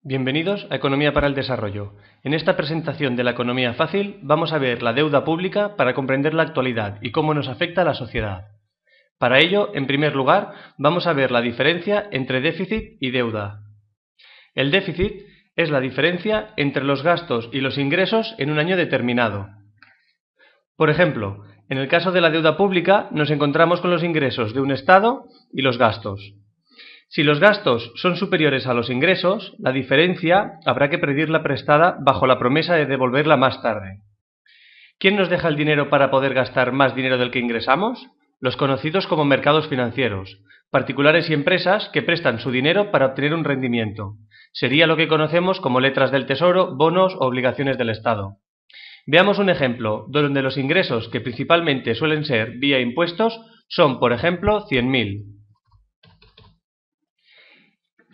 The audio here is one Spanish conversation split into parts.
Bienvenidos a Economía para el Desarrollo. En esta presentación de la economía fácil vamos a ver la deuda pública para comprender la actualidad y cómo nos afecta a la sociedad. Para ello, en primer lugar, vamos a ver la diferencia entre déficit y deuda. El déficit es la diferencia entre los gastos y los ingresos en un año determinado. Por ejemplo, en el caso de la deuda pública nos encontramos con los ingresos de un Estado y los gastos. Si los gastos son superiores a los ingresos, la diferencia habrá que pedirla prestada bajo la promesa de devolverla más tarde. ¿Quién nos deja el dinero para poder gastar más dinero del que ingresamos? Los conocidos como mercados financieros, particulares y empresas que prestan su dinero para obtener un rendimiento. Sería lo que conocemos como letras del Tesoro, bonos o obligaciones del Estado. Veamos un ejemplo donde los ingresos, que principalmente suelen ser vía impuestos, son, por ejemplo, 100.000.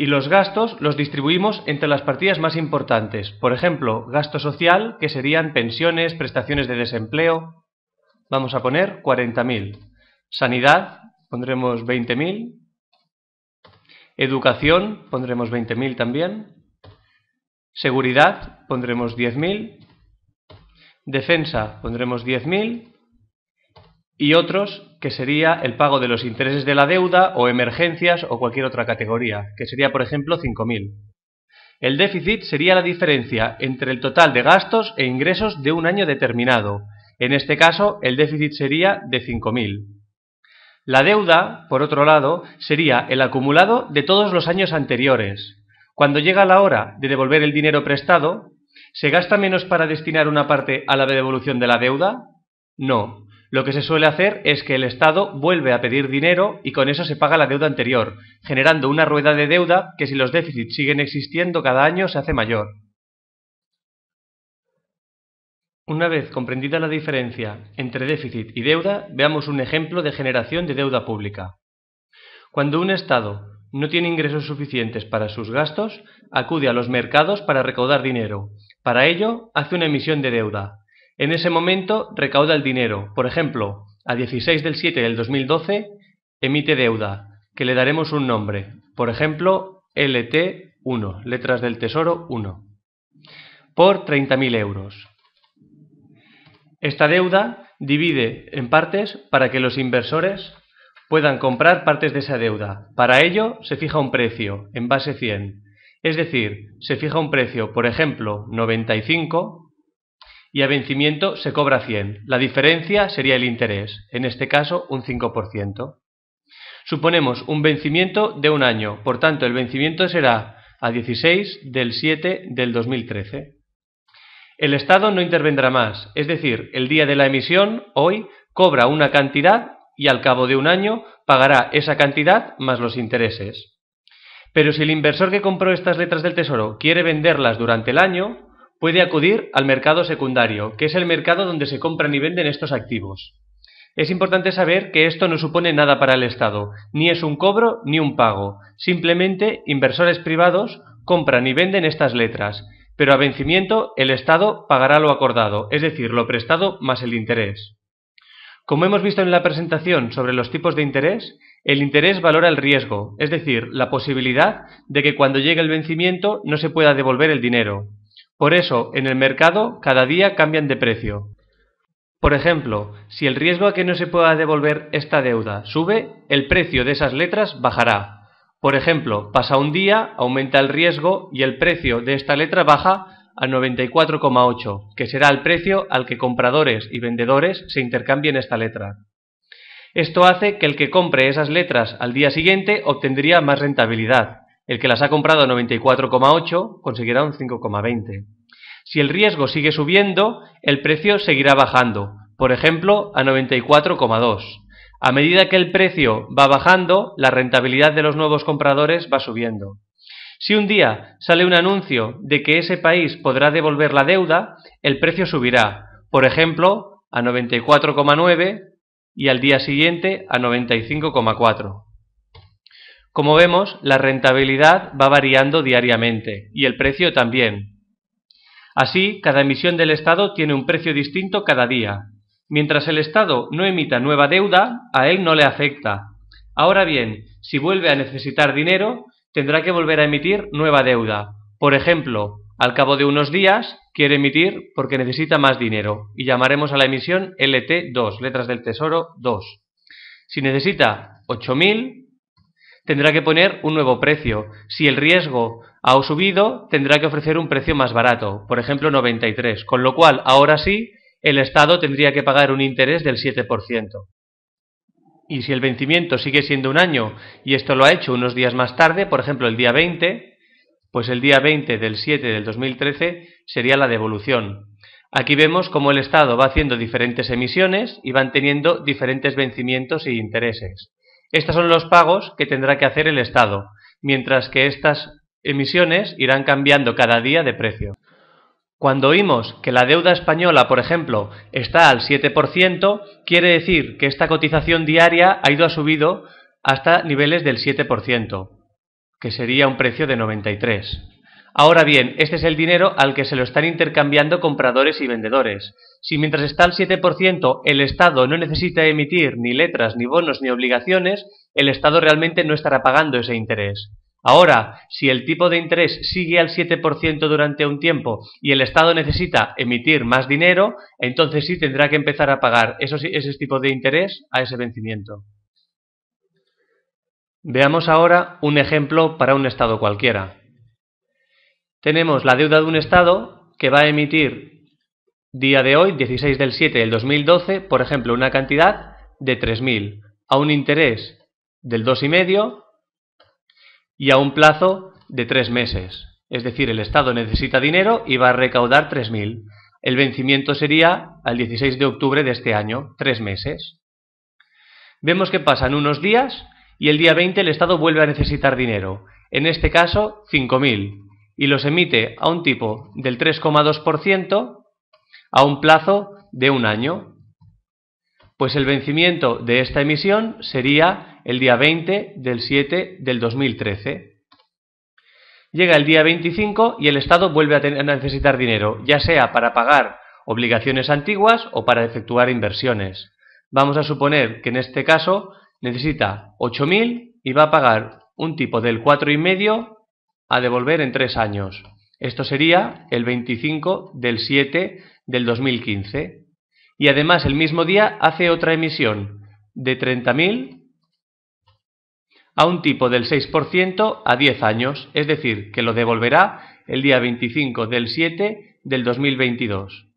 Y los gastos los distribuimos entre las partidas más importantes. Por ejemplo, gasto social, que serían pensiones, prestaciones de desempleo. Vamos a poner 40.000. Sanidad, pondremos 20.000. Educación, pondremos 20.000 también. Seguridad, pondremos 10.000. Defensa, pondremos 10.000. Y otros, que sería el pago de los intereses de la deuda o emergencias o cualquier otra categoría, que sería, por ejemplo, 5.000. El déficit sería la diferencia entre el total de gastos e ingresos de un año determinado. En este caso, el déficit sería de 5.000. La deuda, por otro lado, sería el acumulado de todos los años anteriores. Cuando llega la hora de devolver el dinero prestado, ¿se gasta menos para destinar una parte a la devolución de la deuda? No. Lo que se suele hacer es que el Estado vuelve a pedir dinero y con eso se paga la deuda anterior, generando una rueda de deuda que, si los déficits siguen existiendo cada año, se hace mayor. Una vez comprendida la diferencia entre déficit y deuda, veamos un ejemplo de generación de deuda pública. Cuando un Estado no tiene ingresos suficientes para sus gastos, acude a los mercados para recaudar dinero. Para ello, hace una emisión de deuda. En ese momento recauda el dinero. Por ejemplo, a 16 del 7 del 2012 emite deuda, que le daremos un nombre. Por ejemplo, LT1, letras del Tesoro 1, por 30.000 euros. Esta deuda divide en partes para que los inversores puedan comprar partes de esa deuda. Para ello se fija un precio en base 100. Es decir, se fija un precio, por ejemplo, 95, y a vencimiento se cobra 100. La diferencia sería el interés, en este caso un 5%. Suponemos un vencimiento de un año, por tanto el vencimiento será a 16 del 7 del 2013. El Estado no intervendrá más, es decir, el día de la emisión, hoy, cobra una cantidad y al cabo de un año pagará esa cantidad más los intereses. Pero si el inversor que compró estas letras del Tesoro quiere venderlas durante el año, puede acudir al mercado secundario, que es el mercado donde se compran y venden estos activos. Es importante saber que esto no supone nada para el Estado, ni es un cobro ni un pago. Simplemente inversores privados compran y venden estas letras, pero a vencimiento el Estado pagará lo acordado, es decir, lo prestado más el interés. Como hemos visto en la presentación sobre los tipos de interés, el interés valora el riesgo, es decir, la posibilidad de que cuando llegue el vencimiento no se pueda devolver el dinero. Por eso, en el mercado, cada día cambian de precio. Por ejemplo, si el riesgo a que no se pueda devolver esta deuda sube, el precio de esas letras bajará. Por ejemplo, pasa un día, aumenta el riesgo y el precio de esta letra baja a 94,8, que será el precio al que compradores y vendedores se intercambien esta letra. Esto hace que el que compre esas letras al día siguiente obtendría más rentabilidad. El que las ha comprado a 94,8 conseguirá un 5,20. Si el riesgo sigue subiendo, el precio seguirá bajando, por ejemplo, a 94,2. A medida que el precio va bajando, la rentabilidad de los nuevos compradores va subiendo. Si un día sale un anuncio de que ese país podrá devolver la deuda, el precio subirá, por ejemplo, a 94,9 y al día siguiente a 95,4. Como vemos, la rentabilidad va variando diariamente y el precio también. Así, cada emisión del Estado tiene un precio distinto cada día. Mientras el Estado no emita nueva deuda, a él no le afecta. Ahora bien, si vuelve a necesitar dinero, tendrá que volver a emitir nueva deuda, Por ejemplo, al cabo de unos días quiere emitir porque necesita más dinero y llamaremos a la emisión LT2, letras del Tesoro 2. Si necesita 8.000, tendrá que poner un nuevo precio. Si el riesgo ha subido, tendrá que ofrecer un precio más barato, por ejemplo 93, con lo cual ahora sí el Estado tendría que pagar un interés del 7%. Y si el vencimiento sigue siendo un año y esto lo ha hecho unos días más tarde, por ejemplo el día 20, pues el día 20 del 7 del 2013 sería la devolución. Aquí vemos cómo el Estado va haciendo diferentes emisiones y van teniendo diferentes vencimientos y intereses. Estos son los pagos que tendrá que hacer el Estado, mientras que estas emisiones irán cambiando cada día de precio. Cuando oímos que la deuda española, por ejemplo, está al 7%, quiere decir que esta cotización diaria ha subido hasta niveles del 7%, que sería un precio de 93. Ahora bien, este es el dinero al que se lo están intercambiando compradores y vendedores. Si mientras está al 7% el Estado no necesita emitir ni letras, ni bonos, ni obligaciones, el Estado realmente no estará pagando ese interés. Ahora, si el tipo de interés sigue al 7% durante un tiempo y el Estado necesita emitir más dinero, entonces sí tendrá que empezar a pagar ese tipo de interés a ese vencimiento. Veamos ahora un ejemplo para un Estado cualquiera. Tenemos la deuda de un Estado que va a emitir día de hoy, 16 del 7 del 2012, por ejemplo, una cantidad de 3.000 a un interés del 2,5% y a un plazo de 3 meses. Es decir, el Estado necesita dinero y va a recaudar 3.000. El vencimiento sería al 16 de octubre de este año, 3 meses. Vemos que pasan unos días y el día 20 el Estado vuelve a necesitar dinero, en este caso 5.000, y los emite a un tipo del 3,2% a un plazo de un año. Pues el vencimiento de esta emisión sería el día 20 del 7 del 2013. Llega el día 25 y el Estado vuelve a necesitar dinero, ya sea para pagar obligaciones antiguas o para efectuar inversiones. Vamos a suponer que en este caso necesita 8.000 y va a pagar un tipo del 4,5% a devolver en 3 años. Esto sería el 25 del 7 del 2015. Y además el mismo día hace otra emisión de 30.000 a un tipo del 6% a 10 años, es decir, que lo devolverá el día 25 del 7 del 2022.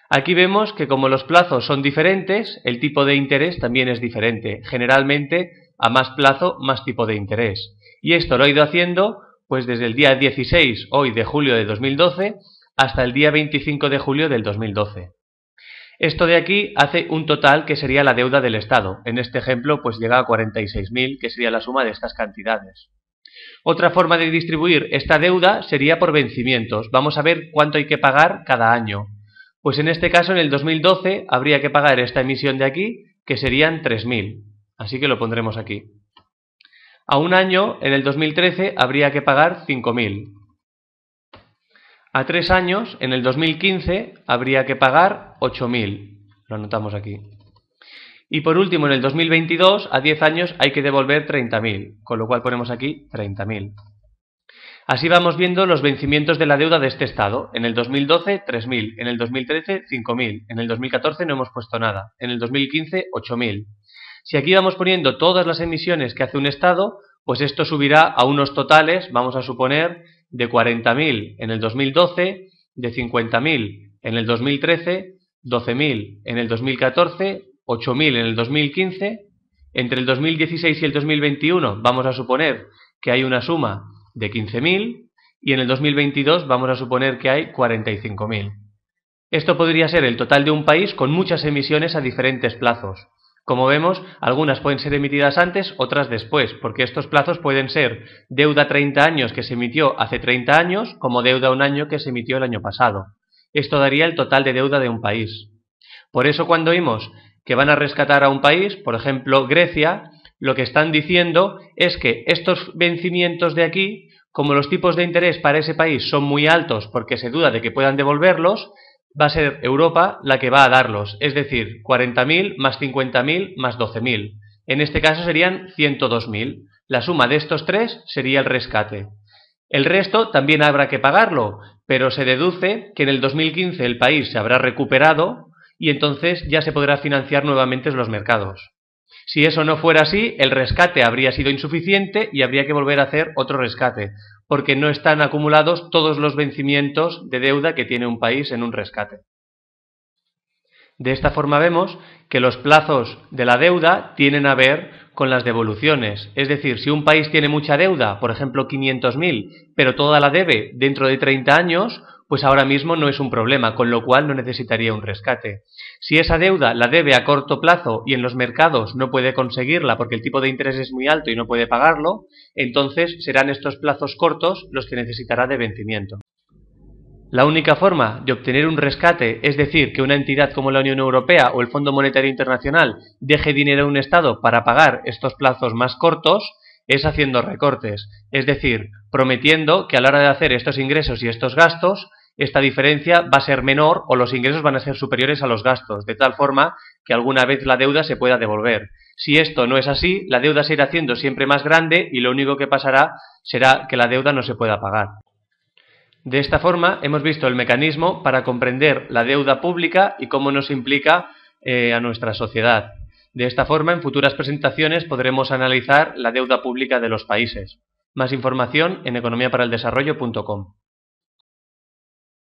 Aquí vemos que como los plazos son diferentes, el tipo de interés también es diferente. Generalmente, a más plazo, más tipo de interés. Y esto lo ha ido haciendo pues desde el día 16, hoy de julio de 2012, hasta el día 25 de julio del 2012. Esto de aquí hace un total que sería la deuda del Estado. En este ejemplo, pues llega a 46.000, que sería la suma de estas cantidades. Otra forma de distribuir esta deuda sería por vencimientos. Vamos a ver cuánto hay que pagar cada año. Pues en este caso, en el 2012, habría que pagar esta emisión de aquí, que serían 3.000. Así que lo pondremos aquí. A un año, en el 2013, habría que pagar 5.000. A 3 años, en el 2015, habría que pagar 8.000. Lo anotamos aquí. Y por último, en el 2022, a 10 años, hay que devolver 30.000, con lo cual ponemos aquí 30.000. Así vamos viendo los vencimientos de la deuda de este Estado. En el 2012, 3.000. En el 2013, 5.000. En el 2014 no hemos puesto nada. En el 2015, 8.000. Si aquí vamos poniendo todas las emisiones que hace un Estado, pues esto subirá a unos totales, vamos a suponer, de 40.000 en el 2012, de 50.000 en el 2013, 12.000 en el 2014, 8.000 en el 2015. Entre el 2016 y el 2021 vamos a suponer que hay una suma de 15.000 y en el 2022 vamos a suponer que hay 45.000. Esto podría ser el total de un país con muchas emisiones a diferentes plazos. Como vemos, algunas pueden ser emitidas antes, otras después, porque estos plazos pueden ser deuda 30 años que se emitió hace 30 años, como deuda un año que se emitió el año pasado. Esto daría el total de deuda de un país. Por eso cuando oímos que van a rescatar a un país, por ejemplo Grecia, lo que están diciendo es que estos vencimientos de aquí, como los tipos de interés para ese país son muy altos porque se duda de que puedan devolverlos, va a ser Europa la que va a darlos, es decir, 40.000 más 50.000 más 12.000. En este caso serían 102.000. La suma de estos tres sería el rescate. El resto también habrá que pagarlo, pero se deduce que en el 2015 el país se habrá recuperado y entonces ya se podrá financiar nuevamente los mercados. Si eso no fuera así, el rescate habría sido insuficiente y habría que volver a hacer otro rescate, porque no están acumulados todos los vencimientos de deuda que tiene un país en un rescate. De esta forma vemos que los plazos de la deuda tienen a ver con las devoluciones. Es decir, si un país tiene mucha deuda, por ejemplo 500.000, pero toda la debe dentro de 30 años, pues ahora mismo no es un problema, con lo cual no necesitaría un rescate. Si esa deuda la debe a corto plazo y en los mercados no puede conseguirla porque el tipo de interés es muy alto y no puede pagarlo, entonces serán estos plazos cortos los que necesitará de vencimiento. La única forma de obtener un rescate, es decir, que una entidad como la Unión Europea o el Fondo Monetario Internacional deje dinero a un Estado para pagar estos plazos más cortos, es haciendo recortes, es decir, prometiendo que a la hora de hacer estos ingresos y estos gastos, esta diferencia va a ser menor o los ingresos van a ser superiores a los gastos, de tal forma que alguna vez la deuda se pueda devolver. Si esto no es así, la deuda se irá haciendo siempre más grande y lo único que pasará será que la deuda no se pueda pagar. De esta forma hemos visto el mecanismo para comprender la deuda pública y cómo nos implica a nuestra sociedad. De esta forma, en futuras presentaciones podremos analizar la deuda pública de los países. Más información en economiaparaeldesarrollo.com.